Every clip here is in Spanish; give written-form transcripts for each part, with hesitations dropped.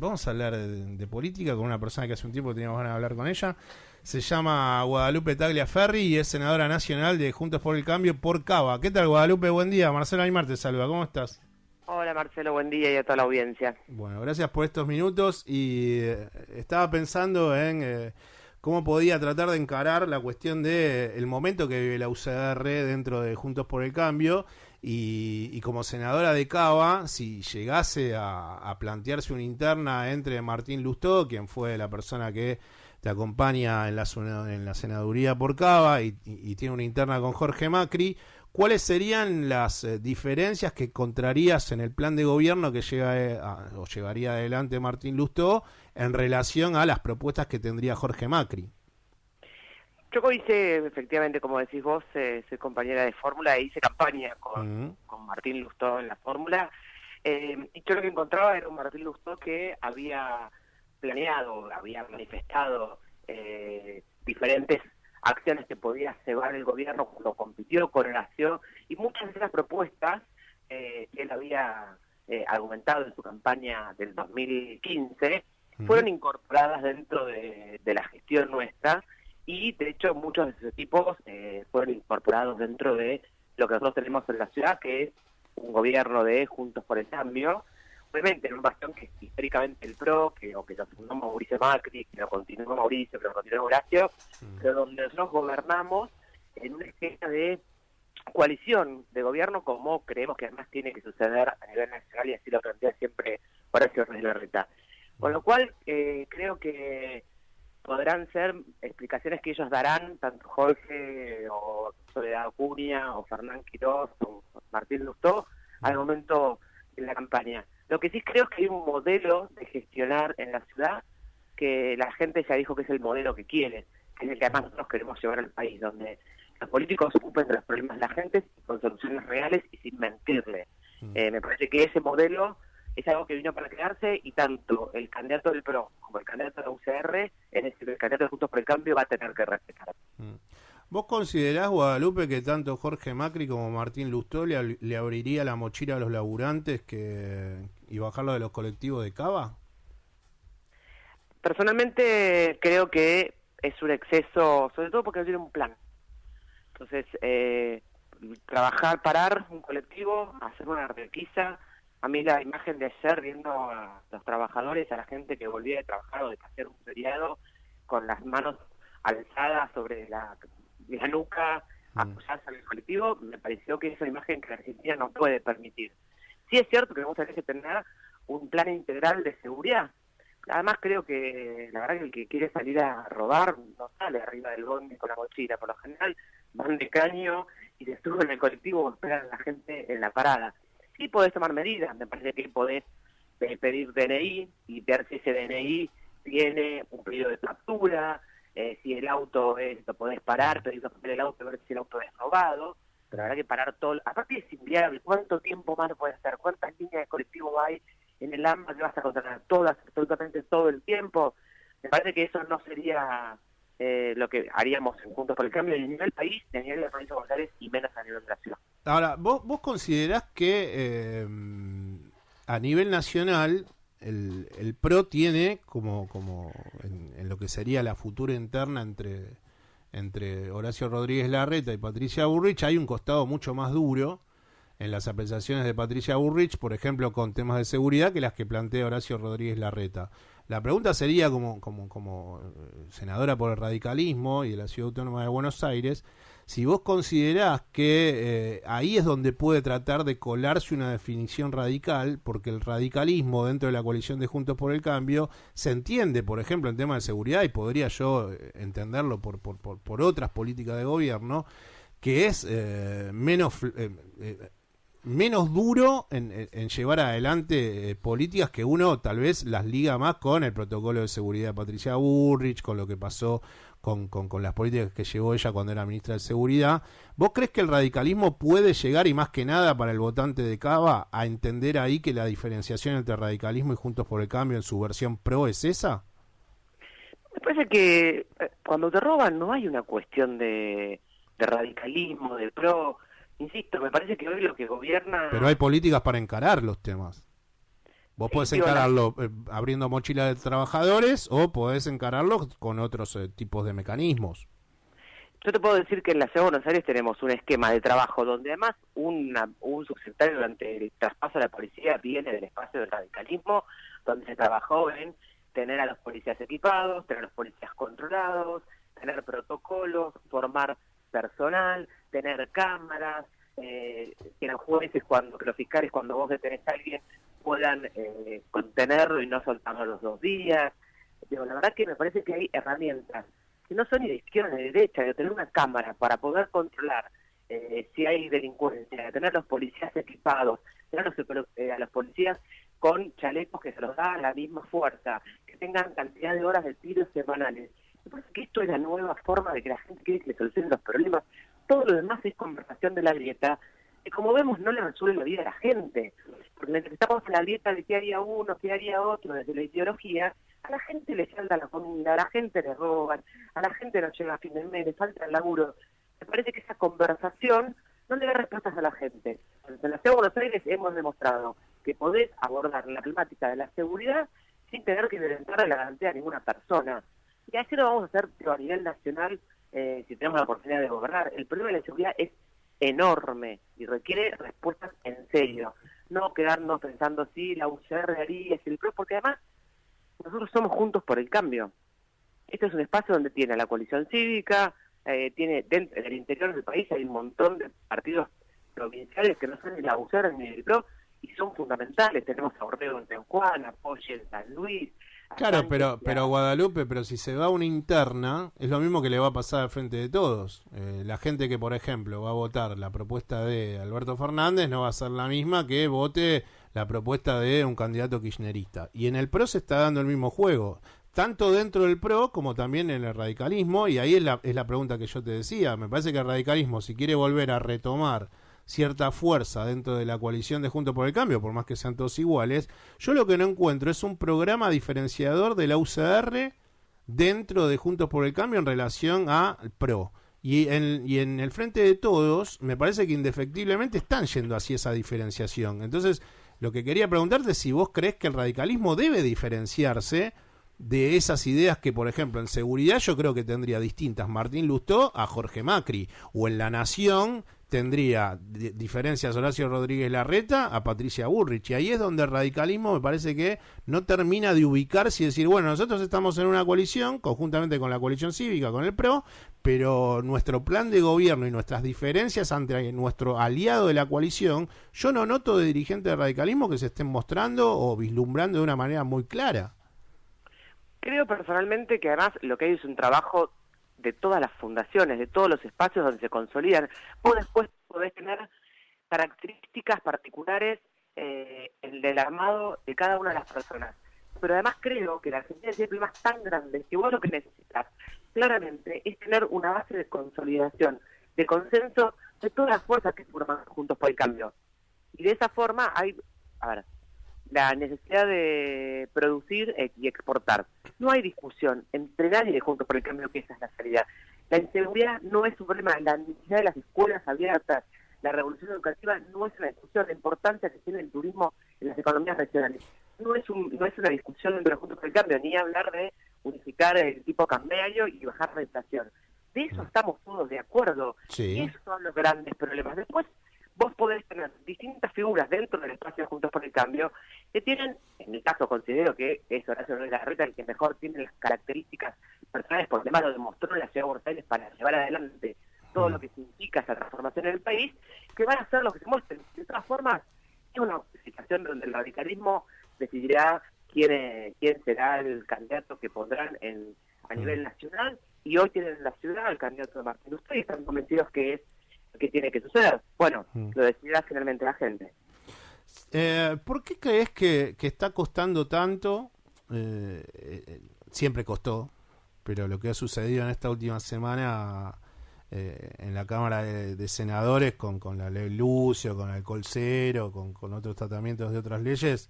vamos a hablar de política con una persona que hace un tiempo teníamos ganas de hablar con ella. Se llama Guadalupe Tagliaferri y es senadora nacional de Juntos por el Cambio por Cava. ¿Qué tal, Guadalupe? Buen día. Marcelo Aymar te saluda. ¿Cómo estás? Hola Marcelo, buen día y a toda la audiencia. Bueno, gracias por estos minutos y estaba pensando en cómo podía tratar de encarar la cuestión de el momento que vive la UCR dentro de Juntos por el Cambio y como senadora de Cava, si llegase a plantearse una interna entre Martín Lustó, quien fue la persona que te acompaña en la senaduría por Cava y tiene una interna con Jorge Macri, ¿cuáles serían las diferencias que encontrarías en el plan de gobierno que o llevaría adelante Martín Lustó en relación a las propuestas que tendría Jorge Macri? Yo hice, efectivamente, como decís vos, soy compañera de fórmula e hice campaña con Martín Lustó en la fórmula. Y yo lo que encontraba era un Martín Lustó que había planeado, había manifestado diferentes acciones que podía llevar el gobierno cuando compitió con Horacio, y muchas de esas propuestas que él había argumentado en su campaña del 2015 fueron incorporadas dentro de la gestión nuestra, y de hecho muchos de esos tipos fueron incorporados dentro de lo que nosotros tenemos en la ciudad, que es un gobierno de Juntos por el Cambio. Obviamente en un bastión que es históricamente el PRO, que lo fundó Mauricio Macri, que lo continuó Mauricio, que lo continuó Horacio, pero donde nosotros gobernamos en una esquema de coalición de gobierno, como creemos que además tiene que suceder a nivel nacional, y así lo plantea siempre Horacio Rodríguez Larreta. Con lo cual creo que podrán ser explicaciones que ellos darán, tanto Jorge o Soledad Acuña o Fernán Quirós o Martín Lustó, al momento de la campaña. Lo que sí creo es que hay un modelo de gestionar en la ciudad que la gente ya dijo que es el modelo que quiere, que es el que además nosotros queremos llevar al país, donde los políticos se ocupen de los problemas de la gente con soluciones reales y sin mentirle. Me parece que ese modelo es algo que vino para quedarse, y tanto el candidato del PRO como el candidato de la UCR, es decir, el candidato de Juntos por el Cambio, va a tener que respetar. ¿Vos considerás, Guadalupe, que tanto Jorge Macri como Martín Lustó le abriría la mochila a los laburantes y bajarlo de los colectivos de Cava? Personalmente creo que es un exceso, sobre todo porque no tiene un plan. Entonces, parar un colectivo, hacer una requisa. A mí la imagen de ayer, viendo a los trabajadores, a la gente que volvía de trabajar o de hacer un feriado, con las manos alzadas sobre la nuca, apoyadas en el colectivo, me pareció que es una imagen que la Argentina no puede permitir. Sí es cierto que vamos a tener que tener un plan integral de seguridad. Además creo que la verdad que el que quiere salir a robar no sale arriba del bondi con la mochila. Por lo general van de caño y se suben en el colectivo o esperan a la gente en la parada. Sí podés tomar medidas, me parece que podés pedir DNI y ver si ese DNI tiene un pedido de captura, si el auto lo podés parar, pedir el auto, ver si el auto es robado. Pero habrá que parar todo. Aparte es inviable, ¿cuánto tiempo más puede estar? ¿Cuántas líneas de colectivo hay en el AMBA que vas a controlar? Todas, absolutamente todo el tiempo. Me parece que eso no sería lo que haríamos en Juntos por el Cambio, ni a nivel país, ni a nivel de la provincia de Buenos Aires, y menos a nivel de la ciudad. Ahora, ¿vos considerás que a nivel nacional el PRO tiene como en lo que sería la futura interna entre Horacio Rodríguez Larreta y Patricia Bullrich, hay un costado mucho más duro en las apreciaciones de Patricia Bullrich, por ejemplo, con temas de seguridad, que las que plantea Horacio Rodríguez Larreta? La pregunta sería, como senadora por el radicalismo y de la Ciudad Autónoma de Buenos Aires, si vos considerás que ahí es donde puede tratar de colarse una definición radical, porque el radicalismo dentro de la coalición de Juntos por el Cambio se entiende, por ejemplo, en temas de seguridad, y podría yo entenderlo por otras políticas de gobierno, que es menos duro en llevar adelante políticas que uno tal vez las liga más con el protocolo de seguridad de Patricia Bullrich, con lo que pasó con las políticas que llevó ella cuando era ministra de Seguridad. ¿Vos crees que el radicalismo puede llegar, y más que nada para el votante de Cava, a entender ahí que la diferenciación entre radicalismo y Juntos por el Cambio en su versión pro es esa? Me parece que cuando te roban no hay una cuestión de radicalismo, de pro. Insisto, me parece que hoy lo que gobierna... Pero hay políticas para encarar los temas. Vos podés encararlo abriendo mochilas de trabajadores o podés encararlo con otros tipos de mecanismos. Yo te puedo decir que en la Ciudad de Buenos Aires tenemos un esquema de trabajo donde además un subsecretario durante el traspaso a la policía viene del espacio del radicalismo, donde se trabajó en tener a los policías equipados, tener a los policías controlados, tener protocolos, formar personal, tener cámaras, que los jueces, que los fiscales cuando vos detenés a alguien puedan contenerlo y no soltarlo los 2 días. Digo, la verdad que me parece que hay herramientas que no son ni de izquierda ni de derecha, de tener una cámara para poder controlar si hay delincuencia, de tener los policías equipados, tener a los policías con chalecos que se los da la misma fuerza, que tengan cantidad de horas de tiros semanales. Me parece que esto es la nueva forma de que la gente quiere que le solucionen los problemas. Todo lo demás es conversación de la grieta, que como vemos no le resuelve la vida a la gente, porque mientras estamos en la grieta de qué haría uno, qué haría otro, desde la ideología, a la gente le falta la comida, a la gente le roban, a la gente no llega a fin de mes, le falta el laburo. Me parece que esa conversación no le da respuestas a la gente. En la Ciudad de Buenos Aires hemos demostrado que podés abordar la temática de la seguridad sin tener que violentar la garantía a ninguna persona. Y así lo vamos a hacer a nivel nacional si tenemos la oportunidad de gobernar. El problema de la seguridad es enorme y requiere respuestas en serio. No quedarnos pensando si la UCR haría, si el PRO, porque además nosotros somos Juntos por el Cambio. Este es un espacio donde tiene la coalición cívica, tiene dentro, en el interior del país hay un montón de partidos provinciales que no son ni la UCR ni el PRO y son fundamentales. Tenemos a Orrego en San Juan, a Poche en San Luis. Claro, pero Guadalupe, pero si se va una interna, es lo mismo que le va a pasar al Frente de Todos. La gente que, por ejemplo, va a votar la propuesta de Alberto Fernández no va a ser la misma que vote la propuesta de un candidato kirchnerista. Y en el PRO se está dando el mismo juego, tanto dentro del PRO como también en el radicalismo, y ahí es la pregunta que yo te decía. Me parece que el radicalismo, si quiere volver a retomar cierta fuerza dentro de la coalición de Juntos por el Cambio, por más que sean todos iguales, yo lo que no encuentro es un programa diferenciador de la UCR dentro de Juntos por el Cambio en relación al PRO. Y en el Frente de Todos, me parece que indefectiblemente están yendo hacia esa diferenciación. Entonces, lo que quería preguntarte es si vos crees que el radicalismo debe diferenciarse de esas ideas que, por ejemplo, en seguridad yo creo que tendría distintas Martín Lustó a Jorge Macri, o en La Nación tendría diferencias Horacio Rodríguez Larreta a Patricia Bullrich, y ahí es donde el radicalismo me parece que no termina de ubicarse y decir, bueno, nosotros estamos en una coalición, conjuntamente con la coalición cívica, con el PRO, pero nuestro plan de gobierno y nuestras diferencias ante nuestro aliado de la coalición, yo no noto de dirigentes del radicalismo que se estén mostrando o vislumbrando de una manera muy clara. Creo personalmente que además lo que hay es un trabajo de todas las fundaciones, de todos los espacios donde se consolidan. Vos después podés tener características particulares del armado de cada una de las personas. Pero además creo que la Argentina tiene problemas tan grandes que vos lo que necesitas claramente es tener una base de consolidación, de consenso de todas las fuerzas que forman Juntos por el Cambio. Y de esa forma hay, la necesidad de producir y exportar. No hay discusión entre nadie de Juntos por el Cambio que esa es la salida. La inseguridad no es un problema, la necesidad de las escuelas abiertas, la revolución educativa no es una discusión, la importancia que tiene el turismo en las economías regionales. No es una discusión dentro de Juntos por el Cambio, ni hablar de unificar el tipo cambiario y bajar la inflación. De eso estamos todos de acuerdo. Sí. Y esos son los grandes problemas. Después, vos podés tener distintas figuras dentro del espacio Juntos por el Cambio que tienen, en mi caso considero que es Horacio Rodríguez Larreta el que mejor tiene las características personales, porque además lo demostró en la Ciudad de Buenos Aires para llevar adelante todo lo que significa esa transformación en el país, que van a ser los que se muestren. De todas formas, es una situación donde el radicalismo decidirá quién será el candidato que pondrán a nivel nacional, y hoy tienen en la ciudad al candidato de Martín Lustó y están convencidos que es que tiene que suceder. Bueno, lo decidirá finalmente la gente. ¿Por qué crees que está costando tanto? Siempre costó, pero lo que ha sucedido en esta última semana en la Cámara de Senadores con la ley Lucio, con alcohol cero, con otros tratamientos de otras leyes,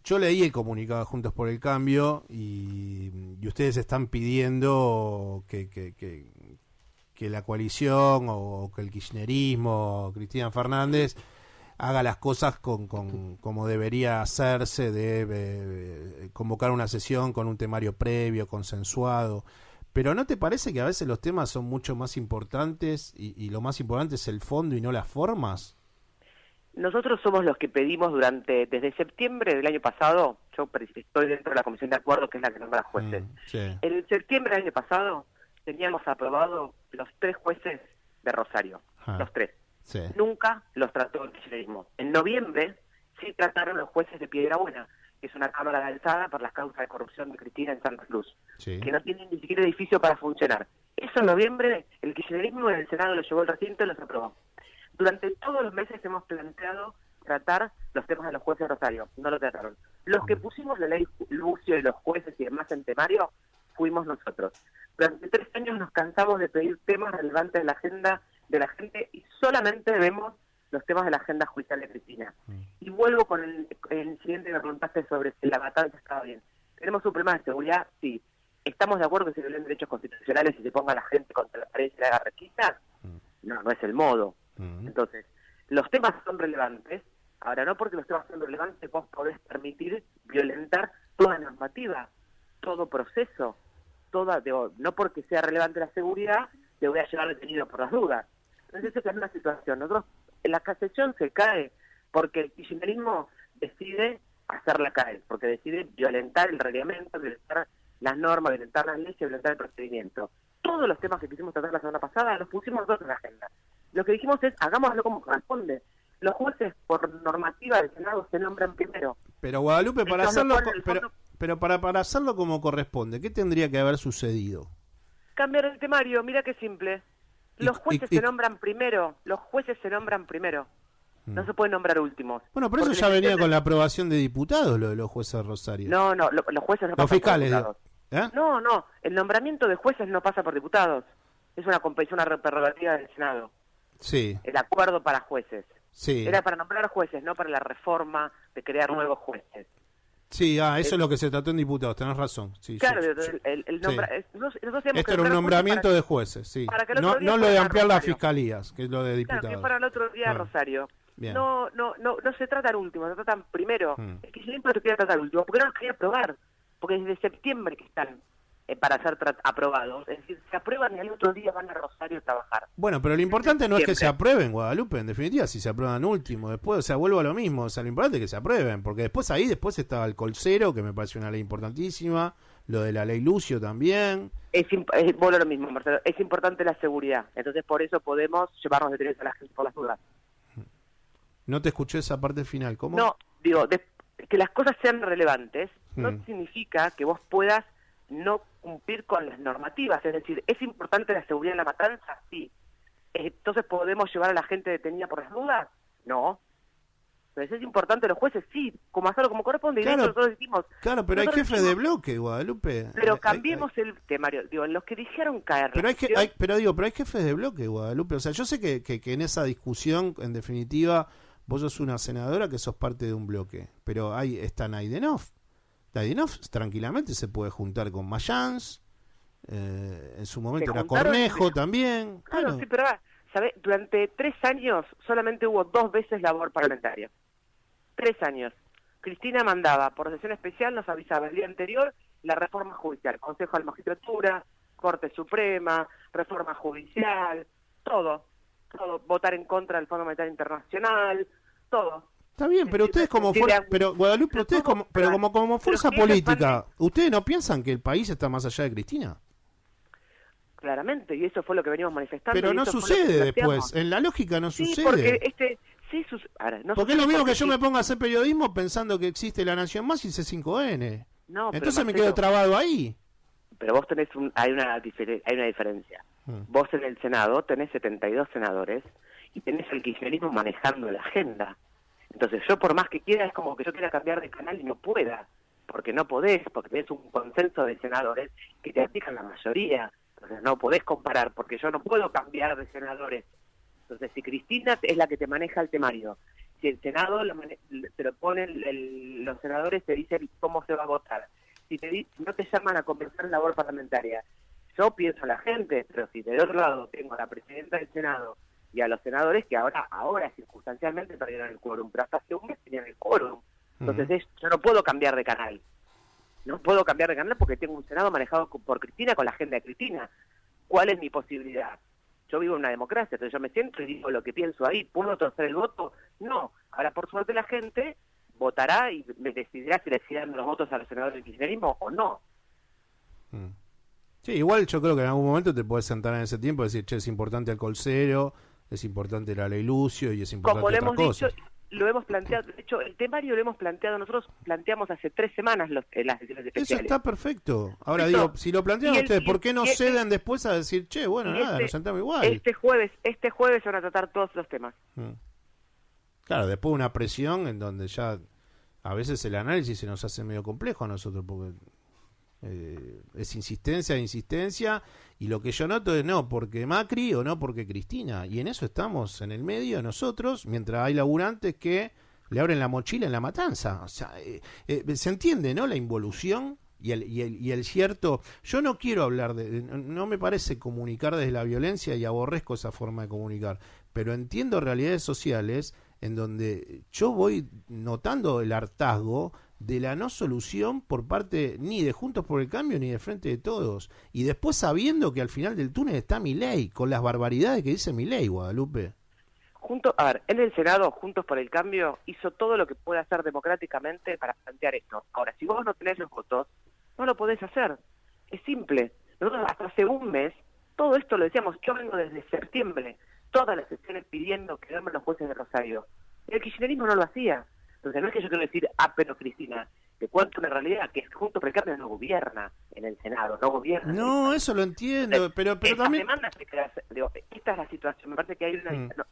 yo leí el comunicado de Juntos por el Cambio y ustedes están pidiendo que la coalición o que el kirchnerismo, Cristina Fernández, haga las cosas como debería hacerse, de convocar una sesión con un temario previo, consensuado. Pero ¿no te parece que a veces los temas son mucho más importantes y lo más importante es el fondo y no las formas? Nosotros somos los que pedimos desde septiembre del año pasado, yo estoy dentro de la Comisión de Acuerdo, que es la que nombra jueces. Sí. En septiembre del año pasado teníamos aprobado los 3 jueces de Rosario, los 3. Sí. Nunca los trató el kirchnerismo. En noviembre sí trataron los jueces de Piedrabuena, que es una cámara de alzada por las causas de corrupción de Cristina en Santa Cruz, que no tienen ni siquiera edificio para funcionar. Eso en noviembre, el kirchnerismo en el Senado lo llevó al recinto y los aprobó. Durante todos los meses hemos planteado tratar los temas de los jueces de Rosario, no lo trataron. Los que pusimos la ley Lucio y los jueces y demás en temario, fuimos nosotros. Durante 3 años nos cansamos de pedir temas relevantes de la agenda de la gente y solamente vemos los temas de la agenda judicial de Cristina. Y vuelvo con el incidente que me preguntaste sobre si la matanza estaba bien. ¿Tenemos un problema de seguridad? Sí. ¿Estamos de acuerdo que se violen derechos constitucionales y se ponga la gente contra la pared y se le haga requisa? No, no es el modo. Entonces, los temas son relevantes. Ahora, no porque los temas son relevantes vos podés permitir violentar toda normativa, todo proceso, no porque sea relevante la seguridad, te voy a llevar detenido por las dudas. Entonces, esa es una situación. Nosotros, la sesión se cae porque el kirchnerismo decide hacerla caer, porque decide violentar el reglamento, violentar las normas, violentar las leyes, violentar el procedimiento. Todos los temas que quisimos tratar la semana pasada los pusimos nosotros en la agenda. Lo que dijimos es, hagámoslo como corresponde. Los jueces, por normativa del Senado, se nombran primero. Pero Guadalupe, para hacerlo, pero para hacerlo como corresponde, ¿qué tendría que haber sucedido? Cambiar el temario, mira qué simple. Los jueces se nombran primero, No se pueden nombrar últimos. Bueno, pero eso ya venía con la aprobación de diputados, lo de los jueces de Rosario. No, los jueces no pasan fiscales, por diputados. ¿Eh? No, el nombramiento de jueces no pasa por diputados. Es una prerrogativa del Senado. Sí. El acuerdo para jueces. Sí. Era para nombrar jueces, no para la reforma de crear nuevos jueces. Sí, eso es lo que se trató en diputados, tenés razón. Sí, claro, esto era un nombramiento de jueces, sí. No lo de ampliar las fiscalías, que es lo de diputados. Claro, que para el otro día Rosario. Bien. No se trata al último, se tratan primero. Es que siempre se quiere tratar al último, porque no los quería aprobar. Porque desde septiembre que están para ser aprobados. Es decir, se aprueban y al otro día van a Rosario a trabajar. Bueno, pero lo importante no es que se aprueben, Guadalupe, en definitiva, si se aprueban último. Después, o sea, vuelvo a lo mismo. O sea, lo importante es que se aprueben, porque después estaba el Colcero, que me pareció una ley importantísima, lo de la ley Lucio también. Vuelvo a lo mismo, Marcelo, es importante la seguridad. Entonces, por eso podemos llevarnos detenidos a la gente por las dudas. No te escuché esa parte final, ¿cómo? No, digo, que las cosas sean relevantes no significa que vos puedas no cumplir con las normativas. Es decir, ¿es importante la seguridad en la matanza? Sí. Entonces, ¿podemos llevar a la gente detenida por las dudas? No. Entonces, ¿es importante los jueces? Sí, como hacerlo como corresponde. Claro, y nosotros decimos, claro, pero hay jefe de bloque, Guadalupe. Pero cambiemos el temario. Digo, en los que dijeron caer. Pero hay jefes de bloque, Guadalupe. O sea, yo sé que en esa discusión, en definitiva, vos sos una senadora que sos parte de un bloque. Pero ahí está Naidenov. Naidenov tranquilamente se puede juntar con Mayans. En su momento era Cornejo también. Claro, bueno. Sí, pero ¿sabés? Durante 3 años solamente hubo 2 veces labor parlamentaria. 3 años. Cristina mandaba por sesión especial, nos avisaba el día anterior, la reforma judicial, Consejo de la Magistratura, Corte Suprema, reforma judicial, todo, votar en contra del Fondo Monetario Internacional, todo. Está bien, pero ustedes pero Guadalupe, ustedes como fuerza política, ¿ustedes no piensan que el país está más allá de Cristina? Claramente, y eso fue lo que venimos manifestando. Pero no sucede después, en la lógica no sucede. Porque porque es lo mismo que yo me ponga a hacer periodismo pensando que existe La Nación Más y C5N. No, entonces me quedo trabado ahí. Pero vos tenés hay una diferencia. Vos en el Senado tenés 72 senadores y tenés el kirchnerismo manejando la agenda. Entonces yo por más que quiera, es como que yo quiera cambiar de canal y no pueda, porque no podés, porque tenés un consenso de senadores que te aplican la mayoría. Entonces no podés comparar, porque yo no puedo cambiar de senadores. Entonces, si Cristina es la que te maneja el temario, si el Senado te lo ponen, los senadores te dicen cómo se va a votar, si no te llaman a conversar en labor parlamentaria, yo pienso a la gente, pero si del otro lado tengo a la presidenta del Senado y a los senadores que ahora circunstancialmente perdieron el quórum, pero hasta hace un mes tenían el quórum. Entonces yo no puedo cambiar de canal. No puedo cambiar de canal porque tengo un Senado manejado por Cristina, con la agenda de Cristina. ¿Cuál es mi posibilidad? Yo vivo en una democracia, entonces yo me siento y digo lo que pienso ahí. ¿Puedo torcer el voto? No. Ahora, por suerte, la gente votará y me decidirá si le siguen los votos a los senadores del kirchnerismo o no. Sí, igual yo creo que en algún momento te puedes sentar en ese tiempo y decir, che, es importante el Colcero, es importante la ley Lucio y es importante como le otras hemos cosas. dicho, lo hemos planteado, de hecho, el temario lo hemos planteado, nosotros planteamos hace 3 semanas las sesiones especiales. Eso está perfecto. Ahora Eso, digo, si lo plantean ustedes, ¿por qué no ceden después a decir, che, bueno, nada, nos sentamos igual? Este jueves se van a tratar todos los temas. Claro, después una presión en donde ya a veces el análisis se nos hace medio complejo a nosotros, porque es insistencia, y lo que yo noto es no porque Macri o no porque Cristina, y en eso estamos en el medio nosotros, mientras hay laburantes que le abren la mochila en la matanza. O sea, se entiende, ¿no? La involución y el cierto. Yo no quiero hablar no me parece comunicar desde la violencia y aborrezco esa forma de comunicar, pero entiendo realidades sociales en donde yo voy notando el hartazgo de la no solución por parte ni de Juntos por el Cambio ni de Frente de Todos, y después sabiendo que al final del túnel está Milei, con las barbaridades que dice Milei, Guadalupe. En el Senado, Juntos por el Cambio hizo todo lo que puede hacer democráticamente para plantear esto. Ahora, si vos no tenés los votos, no lo podés hacer. Es simple. Nosotros hasta hace un mes, todo esto lo decíamos, yo vengo desde septiembre, todas las sesiones pidiendo que den los jueces de Rosario. El kirchnerismo no lo hacía. Entonces no es que yo quiero decir, pero Cristina, te cuento una realidad, que Juntos por el Cambio no gobierna en el Senado, no gobierna. No, eso lo entiendo, entonces, pero también... Esta es la situación, me parece que hay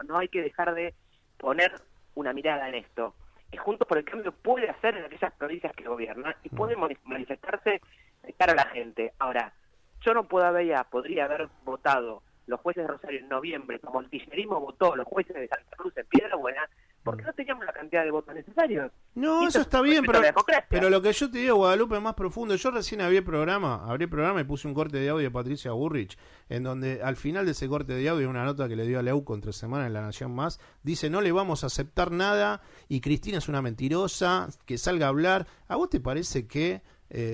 no hay que dejar de poner una mirada en esto. Que Juntos por el Cambio puede hacer en aquellas provincias que gobierna y puede manifestarse de cara a la gente. Ahora, yo no podría haber votado los jueces de Rosario en noviembre, como el kirchnerismo votó los jueces de Santa Cruz en Piedrabuena, porque no teníamos la cantidad de votos necesarios. No, eso está bien, pero lo que yo te digo, Guadalupe, es más profundo. Yo recién abrí el programa y puse un corte de audio de Patricia Burrich, en donde al final de ese corte de audio, una nota que le dio a Leuco entre semana en La Nación Más, dice, no le vamos a aceptar nada y Cristina es una mentirosa, que salga a hablar. ¿A vos te parece que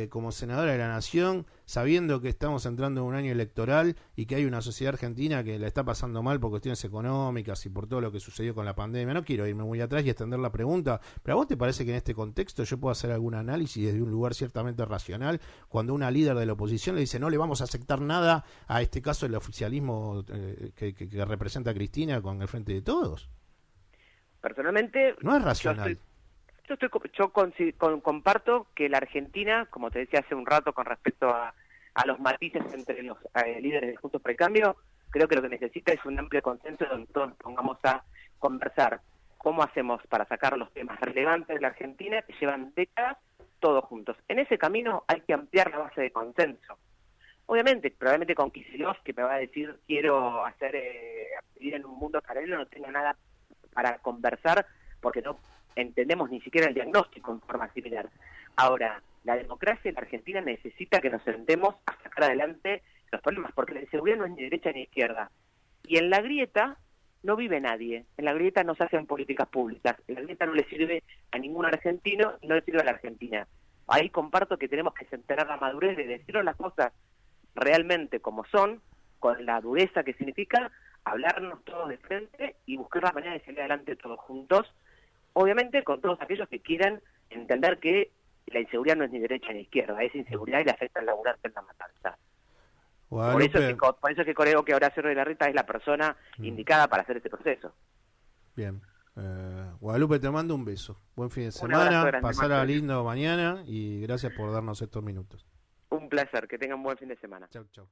como senadora de la Nación, sabiendo que estamos entrando en un año electoral y que hay una sociedad argentina que la está pasando mal por cuestiones económicas y por todo lo que sucedió con la pandemia, no quiero irme muy atrás y extender la pregunta, pero ¿a vos te parece que en este contexto yo puedo hacer algún análisis desde un lugar ciertamente racional cuando una líder de la oposición le dice no le vamos a aceptar nada a este caso el oficialismo que representa a Cristina con el Frente de Todos? Personalmente no es racional. Yo comparto que la Argentina, como te decía hace un rato con respecto a los matices entre los líderes de Juntos por el Cambio, creo que lo que necesita es un amplio consenso donde todos nos pongamos a conversar cómo hacemos para sacar los temas relevantes de la Argentina que llevan décadas todos juntos. En ese camino hay que ampliar la base de consenso. Obviamente, probablemente con Kicillof, que me va a decir quiero vivir en un mundo paralelo, no tenga nada para conversar porque no entendemos ni siquiera el diagnóstico en forma similar. Ahora, la democracia en la Argentina necesita que nos sentemos a sacar adelante los problemas, porque la inseguridad no es ni derecha ni izquierda. Y en la grieta no vive nadie, en la grieta no se hacen políticas públicas, en la grieta no le sirve a ningún argentino y no le sirve a la Argentina. Ahí comparto que tenemos que tener la madurez de decirnos las cosas realmente como son, con la dureza que significa hablarnos todos de frente y buscar la manera de salir adelante todos juntos, obviamente con todos aquellos que quieran entender que la inseguridad no es ni derecha ni izquierda, es inseguridad y le afecta al laburante en la matanza. Por eso es que creo que Horacio Rodríguez Larreta es la persona indicada para hacer este proceso. Bien. Guadalupe, te mando un beso. Buen fin de semana, pasará lindo mañana y gracias por darnos estos minutos. Un placer, que tengan buen fin de semana. Chau, chau.